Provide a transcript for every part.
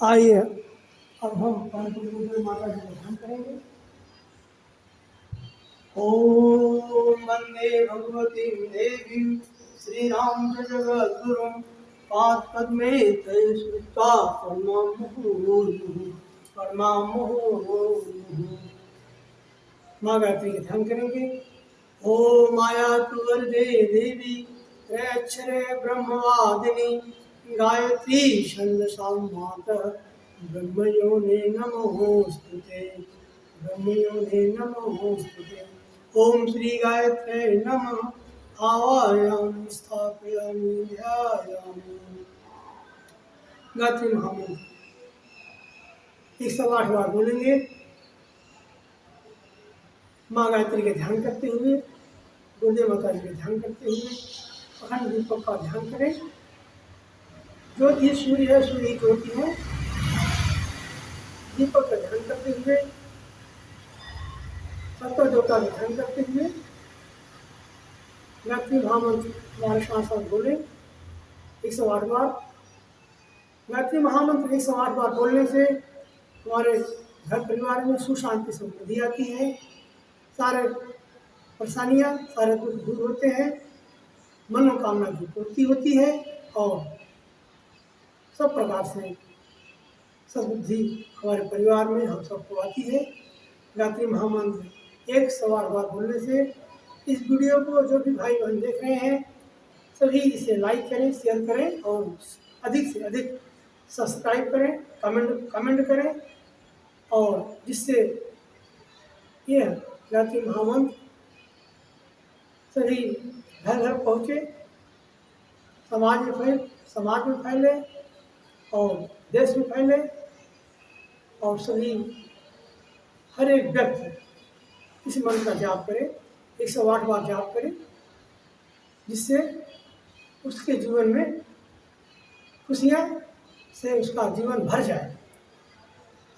आइए अब हम पार्वती माता जी को ध्यान करेंगे। ओम वंदे भगवती देवी श्रीराम जगद्गुरुं पादपद्मे ते श्रुत्वा परमामुहुर्मुहुः। माँ गायत्री का ध्यान करेंगे। ओम माया तु वरदे देवी त्रयक्षरे ब्रह्मवादिनी गायत्री छंदसां मातः ब्रह्मयोने नमोस्तुते ब्रह्मयोने नमोस्तुते। ओम श्री गायत्रे नमः आवायामि स्थापयामि ध्यायामि। गायत्री महामंत्र 108 बार बोलेंगे। माँ गायत्री का ध्यान करते हुए, गुरुदेव माता जी का ध्यान करते हुए अखंड दीपक का ध्यान करें। ज्योति सूर्य है, सूर्य ज्योति है। दीपक का ध्यान करते हुए, सत्य ज्योता का ध्यान करते हुए गायत्री महामंत्र हमारे साथ साथ बोले 108 बार। गायत्री महामंत्र 108 बार बोलने से हमारे घर परिवार में सुख शांति समृद्धि आती है। सारे परेशानियाँ, सारे दुख दूर होते हैं, मनोकामना की पूर्ति होती है और सब प्रकार से सद्बुद्धि हमारे परिवार में हम सबको आती है। गायत्री महामंत्र 108 बार बोलने से इस वीडियो को जो भी भाई बहन देख रहे हैं सभी इसे लाइक करें, शेयर करें और अधिक से अधिक सब्सक्राइब करें, कमेंट करें और जिससे यह गायत्री महामंत्र सभी घर घर पहुँचे, समाज में फैले और देश में फैले और सभी हर एक व्यक्ति इस मंत्र का जाप करे, 108 बार जाप करे, जिससे उसके जीवन में खुशियाँ से उसका जीवन भर जाए।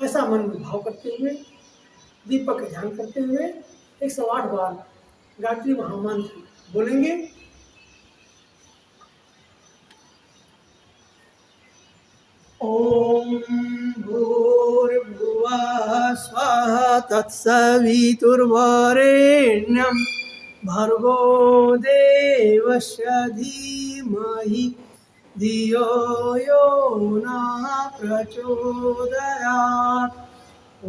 ऐसा मन में भाव करते हुए, दीपक का ध्यान करते हुए 108 बार गायत्री महामंत्र बोलेंगे। ओम भूर्भुवः स्वः तत्सवितुर्वरेण्यं भर्गो देवस्य धीमहि धियो यो नः प्रचोदयात्।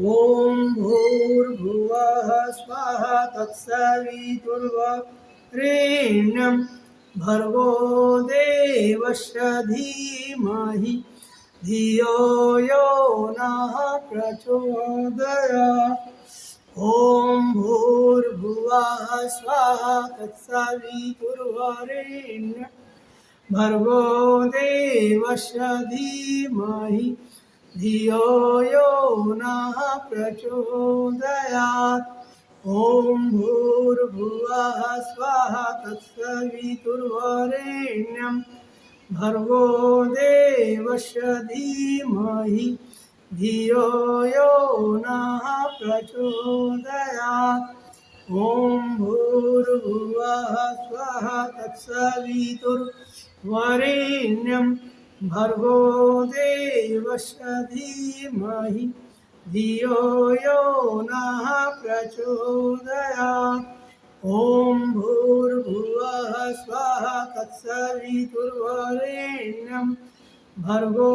ओम भूर्भुवः स्वः तत्सवितुर्वरेण्यं भर्गो देवस्य धीमहि धियो यो नः प्रचोदयात्। ओम भूर्भुवः स्वः तत्सवितुर्वरेण्यं भर्गो देवस्य धीमहि धियो यो नः प्रचोदयात्। ओम भूर्भुवः स्वः तत्सवितुर्वरेण्यं भर्गो देवस्य धीमहि धियो यो नः प्रचोदयात्। ओम भूर्भुवः स्वः तत्सवितुर्वरेण्यं भर्गो देवस्य धीमहि धियो यो नः प्रचोदयात्। ओम भूर्भुवः स्वः तत्सवितुर्वरेण्यं भर्गो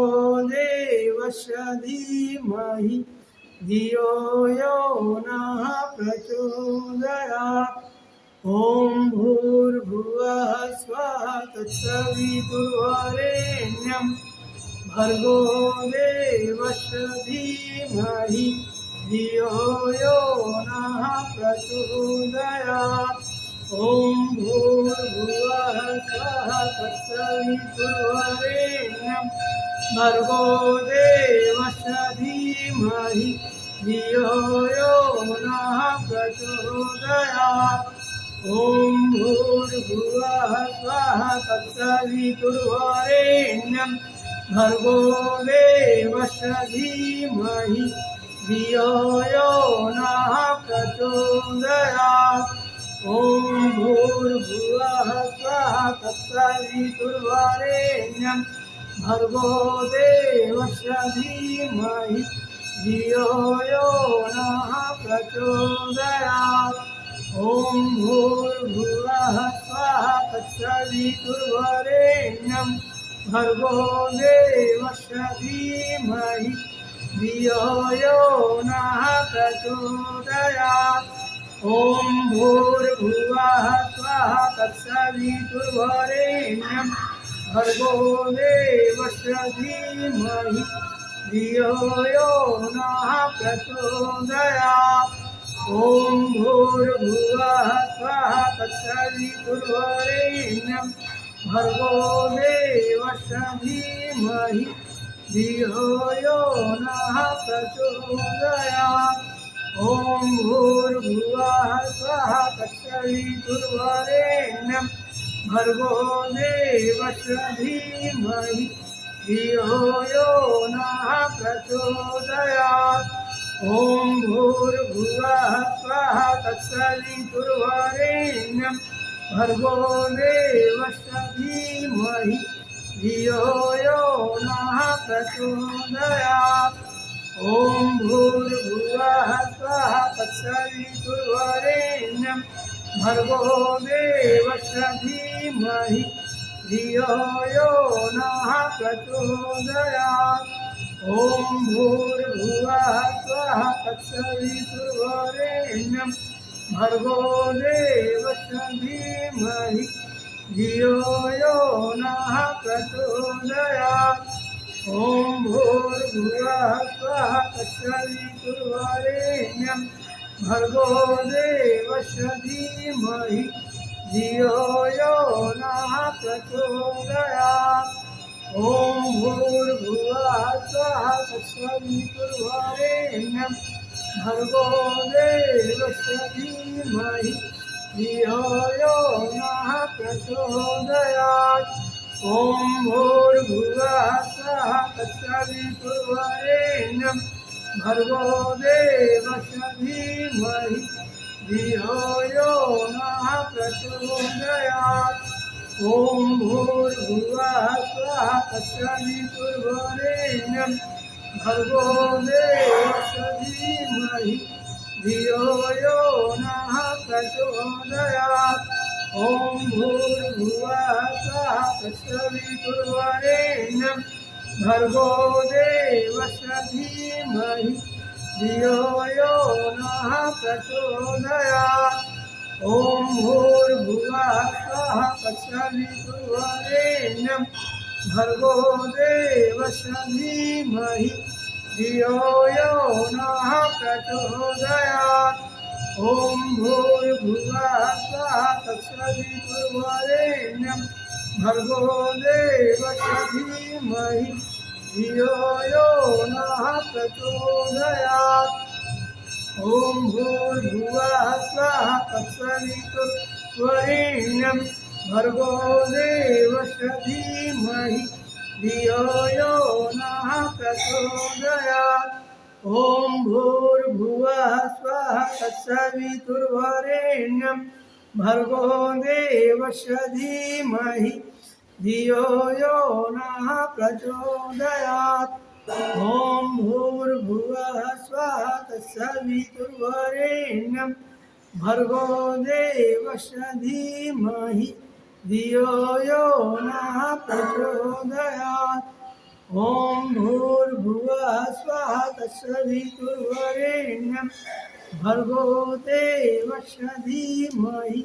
देवस्य धीमहि धियो यो नः प्रचोदयात्। ओम भूर्भुवः स्वः तत्सवितुर्वरेण्यं भर्गो देवस्य धीमहि धियो यो नः प्रचोदयात्। ओम भूर्भुवः स्वः तत्सवितुर्वरेण्यं भर्गो देवस्य धीमहि धियो यो नः प्रचोदयात्। ओम भूर्भुवः स्वः तत्सवितुर्वरेण्यं भर्गो देवस्य धीमहि धियो यो नः प्रचोदयात्। ओम भूर्भुवः स्वः तत्सवितुर्वरेण्यं भर्गो देवस्य धीमहि धियो यो नः प्रचोदयात्। ॐ भूर्भुवः स्वः तत्सवितुर्वरेण्यं भर्गो देवस्य धीमहि धियो यो नः प्रचोदयात्। ॐ भूर्भुवः स्वः तत्सवितुर्वरेण्यं भर्गो देवस्य धीमहि धियो यो नः प्रचोदयात्। ॐ भूर्भुवः स्वः तत्सवितुर्वरेण्यं भर्गो देवस्य धीमहि धियो यो नः प्रचोदयात्। ॐ भूर्भुवः स्वः तत्सवितुर्वरेण्यं भर्गो देवस्य धीमहि धियो यो नः प्रचोदयात्। ॐ भूर्भुवः स्वः तत्सवितुर्वरेण्यं भर्गो देवस्य धीमहि धियो यो नः प्रचोदयात्। ॐ भूर्भुवः स्वः तत्सवितुर्वरेण्यं भर्गो देवस्य धीमहि धियो यो नः प्रचोदयात्। ॐ भूर्भुवः स्वः तत्सवितुर्वरेण्यं भर्गो देवस्य धीमहि धियो यो नः प्रचोदयात्। ॐ भूर्भुवः स्वः तत्सवितुर्वरेण्यं भर्गो देवस्य धीमहि धियो यो नः प्रचोदयात्। ॐ भूर्भुवः स्वः तत्सवितुर्वरेण्यं भर्गो देवस्य धीमहि धियो यो नः प्रचोदयात्। ॐ भूर्भुवः स्वः तत्सवितुर्वरेण्यं भर्गो देवस्य धीमहि धियो यो नः प्रचोदयात्। ॐ भूर्भुवः स्वः तत्सवितुर्वरेण्यं भर्गो देवस्य धीमहि धियो यो नः प्रचोदयात्। ॐ भूर्भुवः स्वः तत्सवितुर्वरेण्यं भर्गो देवस्य धीमहि धियो यो नः प्रचोदयात्। ॐ भूर्भुवः स्वः तत्सवितुर्वरेण्यं भर्गो देवस्य धीमहि धियो यो नः प्रचोदयात्। ॐ भूर्भुवः स्वः तत्सवितुर्वरेण्यं भर्गो देवस्य धीमहि धियो यो नः प्रचोदयात्। ॐ भूर्भुवः स्वः तत्सवितुर्वरेण्यं भर्गो देवस्य धीमहि धियो यो नः प्रचोदयात्। ॐ भूर्भुवः स्वः तत्सवितुर्वरेण्यं भर्गो देवस्य धीमहि धियो यो नः प्रचोदयात्। ॐ भूर्भुवः स्वः तत्सवितुर्वरेण्यं भर्गो देवस्य धीमहि धियो यो नः प्रचोदयात्। ॐ भूर्भुवः स्वः तत्सवितुर्वरेण्यं भर्गो देवस्य धीमहि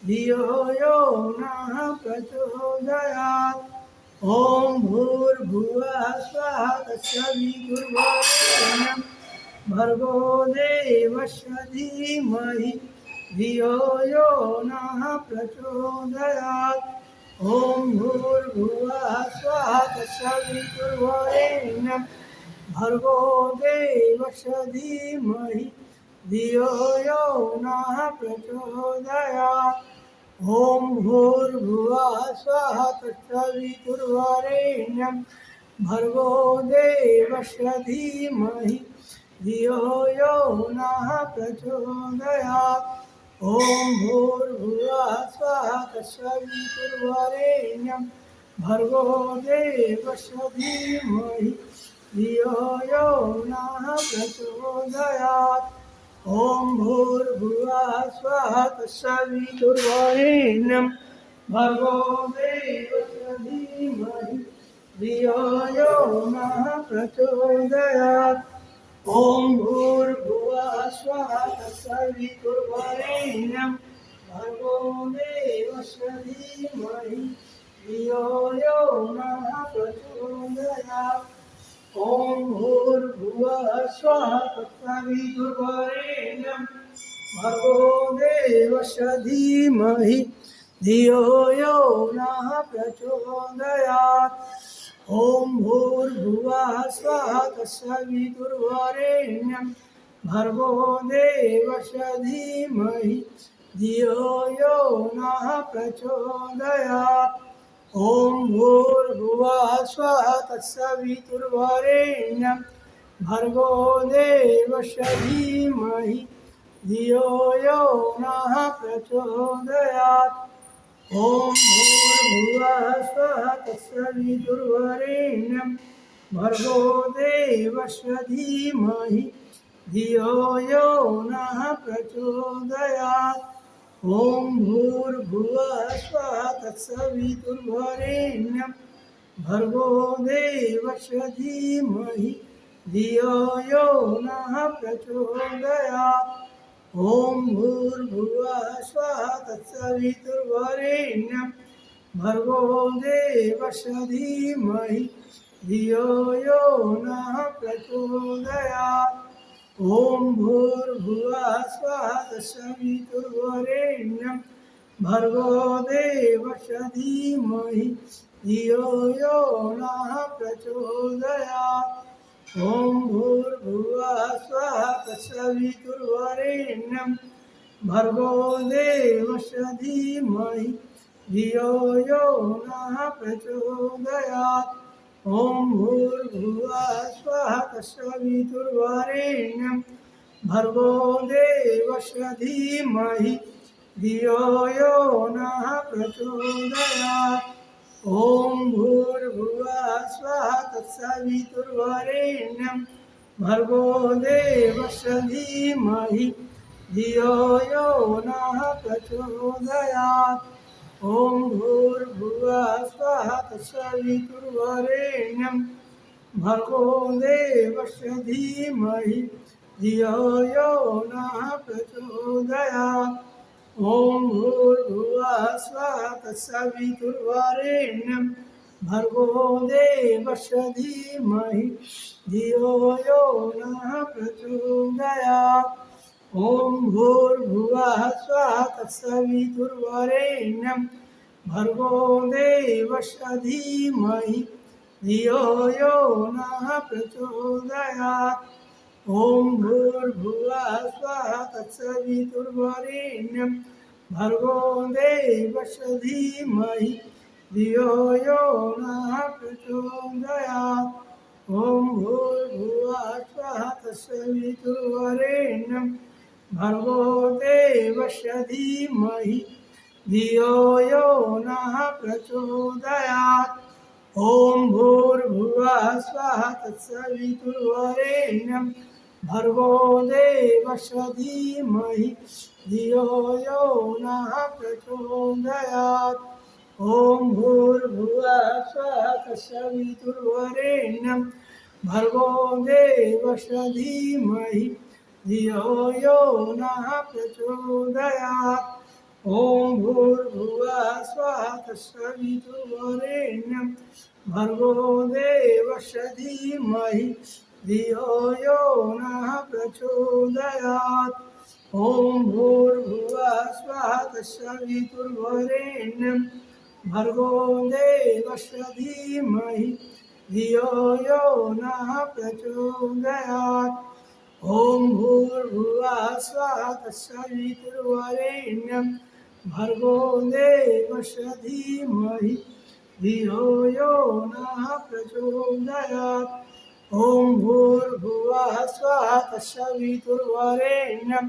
धियो यो नः प्रचोदयात्। ॐ भूर्भुवः स्वः तत्सवितुर्वरेण्यं भर्गो देवस्य धीमहि धियो यो नः प्रचोदयात्। ॐ भूर्भुवः स्वः तत्सवितुर्वरेण्यं भर्गो देवस्य धीमहि धियो यो नः प्रचोदयात्। ॐ भूर्भुवः स्वः तत्सवितुर्वरेण्यं भर्गो देवस्य धीमहि धियो यो नः प्रचोदयात्। ॐ भूर्भुवः स्वः तत्सवितुर्वरेण्यं भर्गो देवस्य धीमहि धियो यो नः प्रचोदयात्। ॐ भूर्भुवः स्वः तत्सवितुर्वरेण्यं भर्गो देवस्य धीमहि धियो यो नः प्रचोदयात्। ॐ भूर्भुवः स्वः तत्सवितुर्वरेण्यं भर्गो देवस्य धीमहि धियो यो नः प्रचोदयात्। ॐ भूर्भुवः स्वः तत्सवितुर्वरेण्यं भर्गो देवस्य धीमहि धियो यो नः प्रचोदयात्। ॐ भूर्भुवः स्वः तत्सवितुर्वरेण्यं भर्गो देवस्य धीमहि धियो यो नः प्रचोदयात्। ॐ भूर्भुवः स्वः तत्सवितुर्वरेण्यं भर्गो देवस्य धीमहि धियो यो नः प्रचोदयात्। ॐ भूर्भुवः स्वः तत्सवितुर्वरेण्यं भर्गो देवस्य धीमहि धियो यो नः प्रचोदयात्। ॐ भूर्भुवः स्वः तत्सवितुर्वरेण्यं भर्गो देवस्य धीमहि धियो यो नः प्रचोदयात्। ॐ भूर्भुवः स्वः तत्सवितुर्वरेण्यं भर्गो देवस्य धीमहि धियो यो नः प्रचोदयात्। ॐ भूर्भुवः स्वः तत्सवितुर्वरेण्यं भर्गो देवस्य धीमहि धियो यो नः प्रचोदयात्। ॐ भूर्भुवः स्वः तत्सवितुर्वरेण्यं भर्गो देवस्य धीमहि धियो यो नः प्रचोदयात्। ॐ भूर्भुवः स्वः तत्सवितुर्वरेण्यं भर्गो देवस्य धीमहि धियो यो नः प्रचोदयात्। ॐ भूर्भुवः स्वः तत्सवितुर्वरेण्यं भर्गो देवस्य धीमहि धियो यो नः प्रचोदयात्। ॐ भूर्भुवः स्वः तत्सवितुर्वरेण्यं भर्गो देवस्य धीमहि धियो यो नः प्रचोदयात्। ॐ भूर्भुवः स्वः तत्सवितुर्वरेण्यं भर्गो देवस्य धीमहि धियो यो नः प्रचोदयात्। ॐ भूर्भुवः स्वः तत्सवितुर्वरेण्यं भर्गो देवस्य धीमहि धियो यो नः प्रचोदयात्। ॐ भूर्भुवः स्वः तत्सवितुर्वरेण्यं भर्गो देवस्य धीमहि धियो यो नः प्रचोदयात्। ॐ भूर्भुवः स्वः तत्सवितुर्वरेण्यं भर्गो देवस्य धीमहि धियो यो नः प्रचोदयात्। ॐ भूर्भुवः स्वः तत्सवितुर्वरेण्यं भर्गो देवस्य धीमहि धियो यो नः प्रचोदयात्। ॐ भूर्भुवः स्वः तत्सवितुर्वरेण्यं भर्गो देवस्य धीमहि धियो यो नः प्रचोदयात्। ॐ भूर्भुवः स्वः तत्सवितुर्वरेण्यं भर्गो देवस्य धीमहि धियो यो नः प्रचोदयात्। ॐ भूर्भुवः स्वः तत्सवितुर्वरेण्यं भर्गो देवस्य धीमहि धियो यो नः प्रचोदयात्। ॐ भूर्भुवः स्वः तत्सवितुर्वरेण्यं भर्गो देवस्य धीमहि धियो यो नः प्रचोदयात्। ॐ भूर्भुवः स्वः तत्सवितुर्वरेण्यं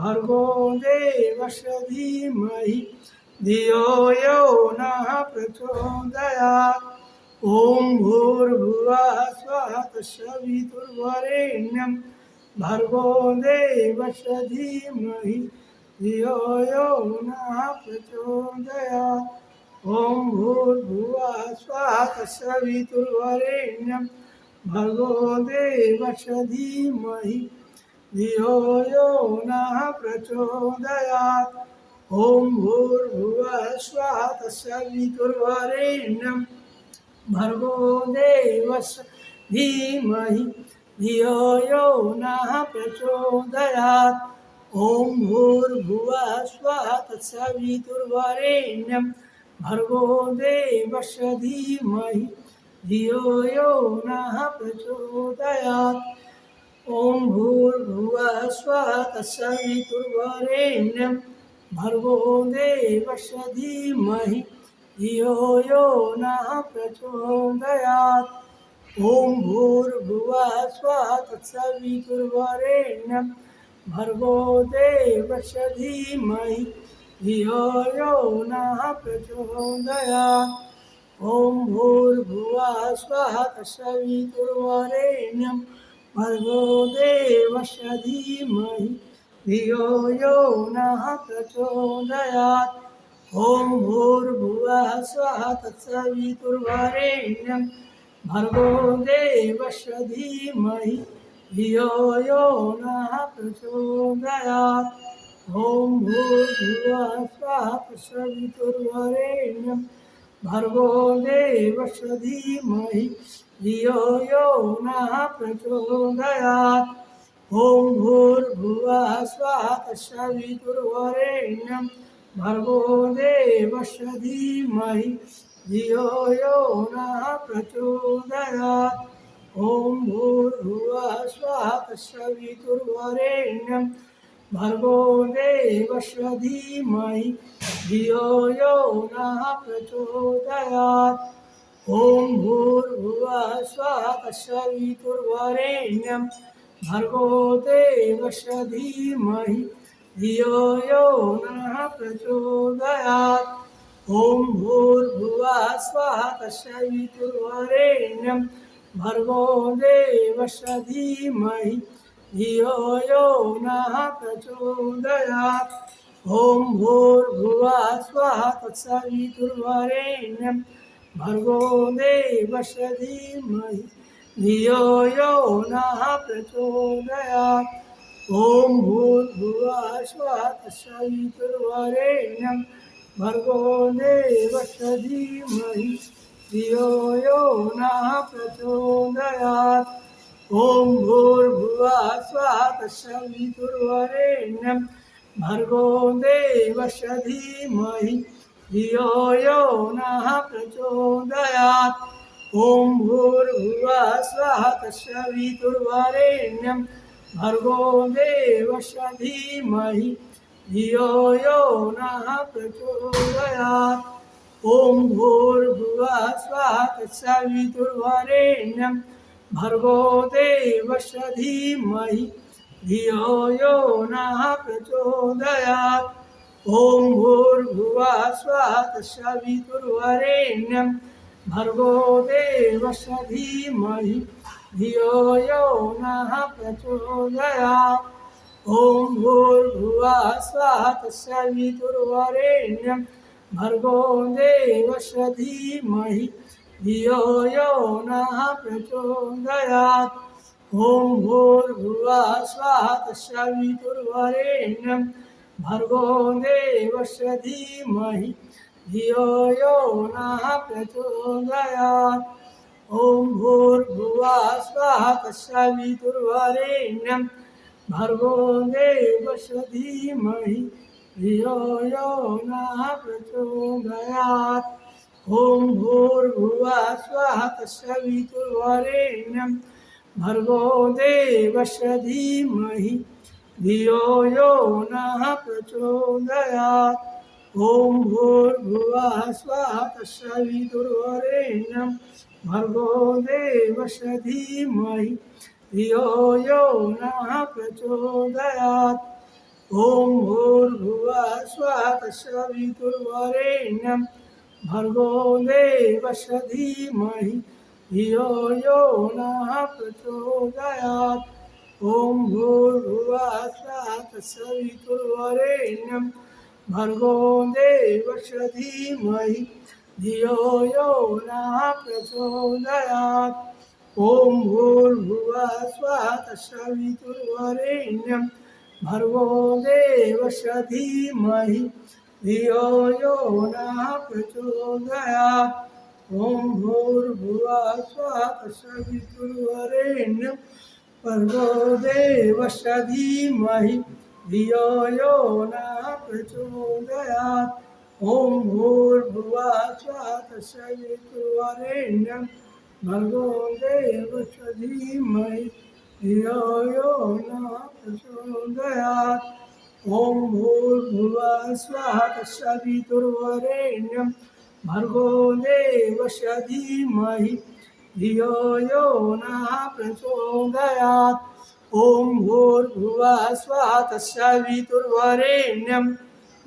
भर्गो देवस्य धीमहि धियो यो नः प्रचोदयात् ॐ भूर्भुवः स्वः तत्सवितुर्वरेण्यं भर्गो देवस्य धीमहि धियो यो नः प्रचोदयात् ॐ भूर्भुवः स्वः तत्सवितुर्वरेण्यं भर्गो देवस्य धीमहि धियो यो नः प्रचोदयात् ॐ भूर्भुवः स्वः तत्सवितुर्वरेण्यं भर्गो देवस्य धीमहि धियो यो नः प्रचोदयात् ॐ भूर्भुवः स्वः तत्सवितुर्वरेण्यं भर्गो देवस्य धीमहि धियो यो नः प्रचोदयात् ॐ भूर्भुवः स्वः तत्सवितुर्वरेण्यं भर्गो देवस्य धीमहि धियो यो नः प्रचोदयात् ॐ भूर्भुवः स्वः तत्सवितुर्वरेण्यं भर्गो देवस्य धीमहि धियो यो नः प्रचोदयात् ॐ भूर्भुवः स्वः तत्सवितुर्वरेण्यं भर्गो देवस्य धीमहि धियो यो नः प्रचोदयात् ॐ भूर्भुवः स्वः तत्सवितुर्वरेण्यं भर्गो देवस्य धीमहि धियो यो नः प्रचोदयात् ॐ भूर्भुवः स्वः तत्सवितुर्वरेण्यं भर्गो देवस्य धीमहि धियो यो नः प्रचोदयात् ॐ भूर्भुवः स्वः तत्सवितुर्वरेण्यं भर्गो देवस्य धीमहि धियो यो नः प्रचोदयात् ॐ भूर्भुवः स्वः तत्सवितुर्वरेण्यं भर्गो देवस्य धीमहि धियो यो नः प्रचोदयात् ॐ भूर्भुवः स्वः तत्सवितुर्वरेण्यं भर्गो देवस्य धीमहि धियो यो नः प्रचोदयात् ॐ भूर्भुवः स्वः तत्सवितुर्वरेण्यं भर्गो देवस्य धीमहि धियो यो नः प्रचोदयात् ॐ भूर्भुवः स्वः तत्सवितुर्वरेण्यं भर्गो देवस्य धीमहि धियो यो नः प्रचोदयात् ॐ भूर्भुवः स्वः तत्सवितुर्वरेण्यं भर्गो देवस्य धीमहि धियो यो नः प्रचोदयात् ॐ भूर्भुवः स्वः तत्सवितुर्वरेण्यं भर्गो देवस्य धीमहि धियो यो नः प्रचोदयात् ॐ भूर्भुवः स्वः तत्सवितुर्वरेण्यं भर्गो देवस्य धीमहि धियो यो नः प्रचोदयात् ॐ भूर्भुवः स्वः तत्सवितुर्वरेण्यं भर्गो देवस्य धीमहि धियो यो नः प्रचोदयात् ॐ भूर्भुवः स्वः तत्सवितुर्वरेण्यं भर्गो देवस्य धीमहि धियो यो नः प्रचोदयात् ॐ भूर्भुवः स्वः तत्सवितुर्वरेण्यं भर्गो देवस्य धीमहि धियो यो नः प्रचोदयात् ॐ भूर्भुवः स्वः तत्सवितुर्वरेण्यं भर्गो देवस्य धीमहि धियो यो नः प्रचोदयात् ॐ भूर्भुवः स्वः तत्सवितुर्वरेण्यं भर्गो देवस्य धीमहि धियो यो नः प्रचोदयात् ॐ भूर्भुवः स्वः तत्सवितुर्वरेण्यं भर्गो देवस्य धीमहि धियो यो नः प्रचोदयात् ॐ भूर्भुवः स्वः तत्सवितुर्वरेण्यं भर्गो देवस्य धीमहि धियो यो नः प्रचोदयात् ॐ भूर्भुवः स्वः तत्सवितुर्वरेण्यं भर्गो देवस्य धीमहि धियो यो नः प्रचोदयात् ॐ भूर्भुवः स्वः तत्सवितुर्वरेण्यं भर्गो देवस्य धीमहि धियो यो नः प्रचोदयात् ॐ भूर्भुवः स्वः तत्सवितुर्वरेण्यं भर्गो देवस्य धीमहि धियो यो नः प्रचोदयात् ॐ भूर्भुवः स्वः तत्सवितुर्वरेण्यं भर्गो देवस्य धीमहि धियो यो नः प्रचोदयात् ॐ भूर्भुवः स्वः तत्सवितुर्वरेण्यं भर्गो देवस्य धीमहि धियो यो नः प्रचोदयात् ॐ भूर्भुवः स्वः तत्सवितुर्वरेण्यं भर्गो देवस्य धीमहि धियो यो नः प्रचोदयात् ॐ भूर्भुवः स्वः तत्सवितुर्वरेण्यं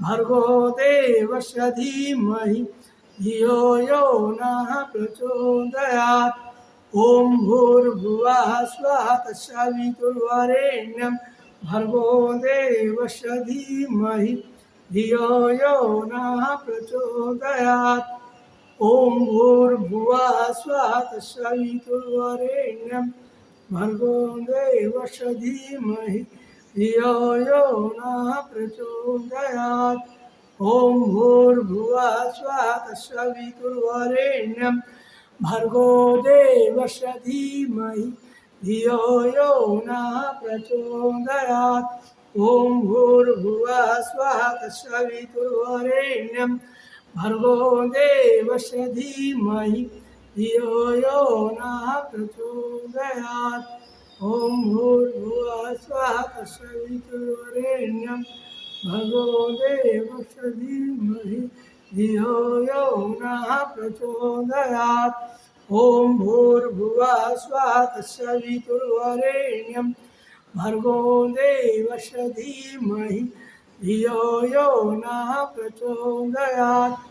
भर्गो देवस्य धीमहि धियो यो नः प्रचोदयात् ॐ भूर्भुवः स्वः तत्सवितुर्वरेण्यं भर्गो देवस्य धीमहि धियो यो नः प्रचोदयात् ॐ भूर्भुवः स्वः तत्सवितुर्वरेण्यं भर्गो देवस्य धीमहि धियो यो नः प्रचोदयात् ॐ भूर्भुवः स्वः तत्सवितुर्वरेण्यं भर्गो देवस्य धीमहि धियो यो नः प्रचोदयात् ॐ भूर्भुवः स्वः तत्सवितुर्वरेण्यं भर्गो देवस्य धीमहि धियो यो नः प्रचोदयात् ॐ भूर्भुवः स्वः तत्सवितुर्वरेण्यं भर्गो देवस्य धीमहि धियो यो नः प्रचोदयात् ॐ भूर्भुवः स्वः तत्सवितुर्वरेण्यं भर्गो देवस्य धीमहि धियो यो नः प्रचोदयात्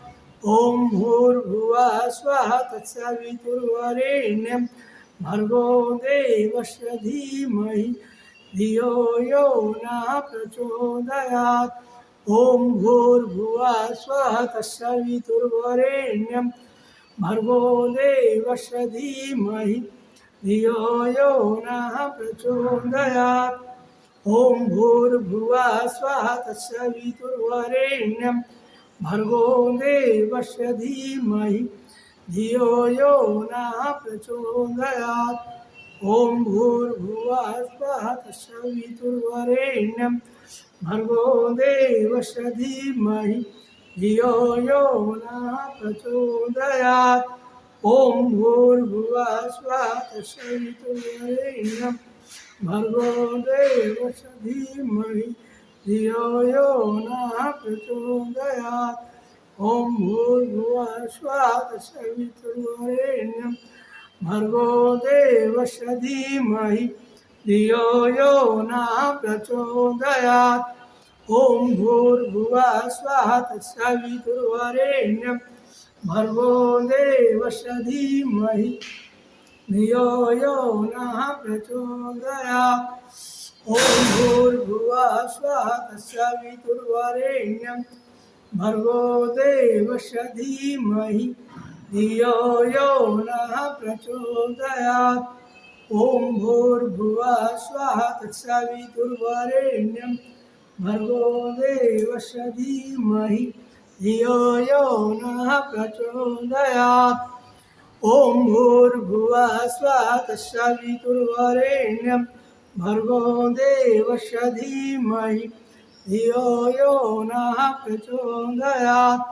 ॐ भूर्भुवः स्वः तत्सवितुर्वरेण्यं भर्गो देवस्य धीमहि धियो यो नः प्रचोदयात् ॐ भूर्भुवः स्वः तत्सवितुर्वरेण्यं भर्गो देवस्य धीमहि धियो यो नः प्रचोदयात् ॐ भूर्भुवः स्वः तत्सवितुर्वरेण्यं भर्गो देवस्य धीमहि धियो यो नः प्रचोदयात् ॐ भूर्भुवः स्वः तत्सवितुर्वरेण्यं भर्गो देवस्य धीमहि धियो यो नः प्रचोदयात् ॐ भूर्भुवः स्वः तत्सवितुर्वरेण्यं भर्गो देवस्य धीमहि धियो यो नः प्रचोदयात् ॐ भूर्भुवः स्वः तत्सवितुर्वरेण्यं भर्गो देवस्य धीमहि धियो यो नः प्रचोदयात् ॐ भूर्भुवः स्वः तत्सवितुर्वरेण्यं भर्गो देवस्य धीमहि धियो यो नः प्रचोदयात् ॐ भूर्भुवः स्वः तत्सवितुर्वरेण्यं भर्गो देवस्य धीमहि धियो यो नः प्रचोदयात् ॐ भूर्भुवः स्वः तत्सवितुर्वरेण्यं भर्गो देवस्य धीमहि धियो यो नः प्रचोदयात् ॐ भूर्भुवः स्वः तत्सवितुर्वरेण्यं भर्गो देवस्य धीमहि धियो यो नः प्रचोदयात्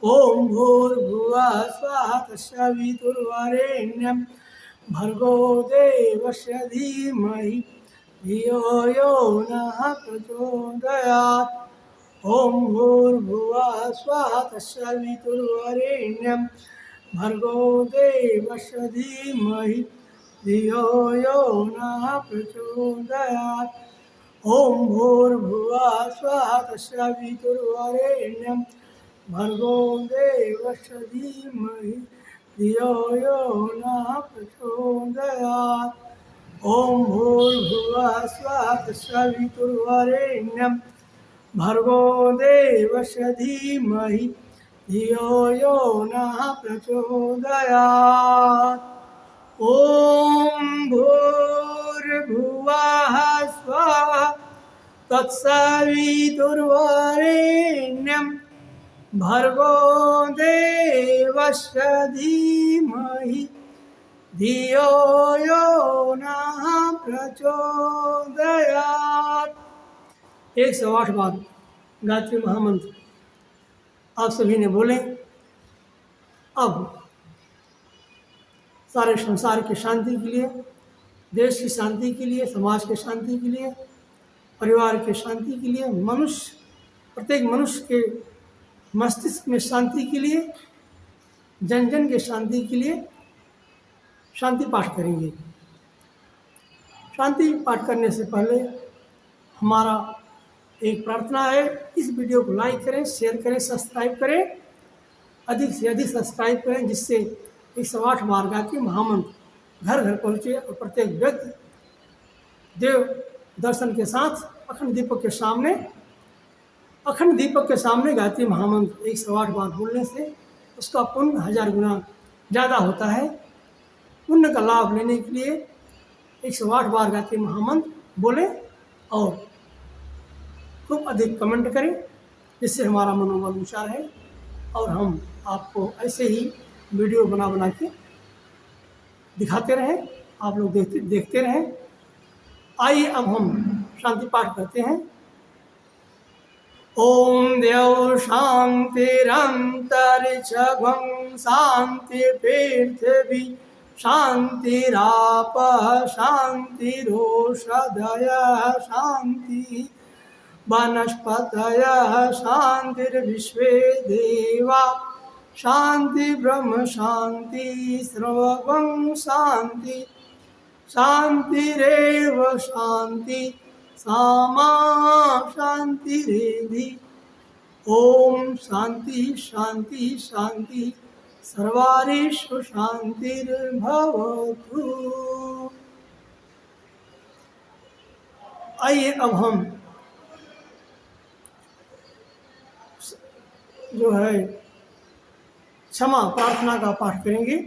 ॐ भूर्भुवः स्वः तत्सवितुर्वरेण्यं भर्गो देवस्य धीमहि धियो यो नः प्रचोदयात् ॐ भूर्भुवः स्वः तत्सवितुर्वरेण्यं भर्गो देवस्य धीमहि धियो यो नः प्रचोदयात् ओम भूर्भुवः स्वः तत्सवितुर्वरेण्यं भर्गो देवस्य धीमहि धियो यो नः प्रचोदयात्। ओम भूर्भुवः स्वः तत्सवितुर्वरेण्यं भर्गो देवस्य धीमहि धियो यो नः प्रचोदयात्। ओम भूर्भुवः स्वः तत्सवितुर्वरेण्यं भर्गो देवस्य धीमहि धियो यो नः प्रचोदयात्। 108 बार गायत्री महामंत्र आप सभी ने बोले। अब सारे संसार की शांति के लिए, देश की शांति के लिए, समाज की शांति के लिए, परिवार की शांति के लिए, मनुष्य प्रत्येक मनुष्य के मस्तिष्क में शांति के लिए, जन जन के शांति के लिए शांति पाठ करेंगे। शांति पाठ करने से पहले हमारा एक प्रार्थना है, इस वीडियो को लाइक करें, शेयर करें, सब्सक्राइब करें, अधिक से अधिक सब्सक्राइब करें, जिससे 108 बार गायत्री महामंत्र घर घर पहुँचे और प्रत्येक व्यक्ति देव दर्शन के साथ अखंड दीपक के सामने गायत्री महामंत्र 108 बार बोलने से उसका पुण्य 1000 गुना ज़्यादा होता है। पुण्य का लाभ लेने के लिए 108 बार गायत्री महामंत्र बोलें और खूब अधिक कमेंट करें, जिससे हमारा मनोबल ऊंचा रहे और हम आपको ऐसे ही वीडियो बना के दिखाते रहें, आप लोग देखते रहें। आइए अब हम शांति पाठ करते हैं। ओम देव शांतिरंतरिक्षं शांति पृथ्वी शांतिरापः शांतिरोषधयः शांति वनस्पतयः शांतिर्विश्वे देवा शांति ब्रह्म शांति सर्वं शांति शांतिरेव शांति सामा शांतिरेधि। ओम शांति शांति शांति सर्वारिषु शांतिर्भवतु। आइए अब हम जो है क्षमा प्रार्थना का पाठ करेंगे।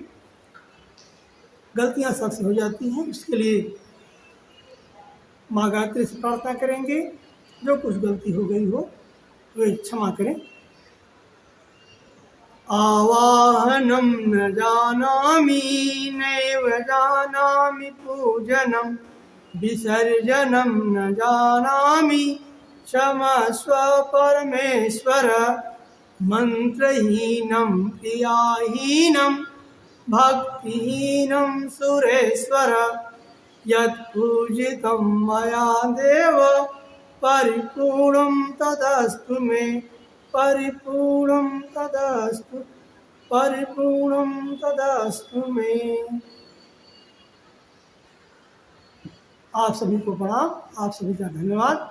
गलतियां सबसे हो जाती हैं, इसके लिए माँ गायत्री से प्रार्थना करेंगे, जो कुछ गलती हो गई हो वे क्षमा करें। आवाहनं न जानामि नैव जानामि पूजनं विसर्जनं न जानामि क्षमस्व परमेश्वर। मंत्रहीनं क्रियाहीनं भक्तिहीनं सुरेश्वर। यत्पूजितं मया देव परिपूर्णं तदस्तु मे परिपूर्णं तदस्तु मे। आप सभी को प्रणाम, आप सभी का धन्यवाद।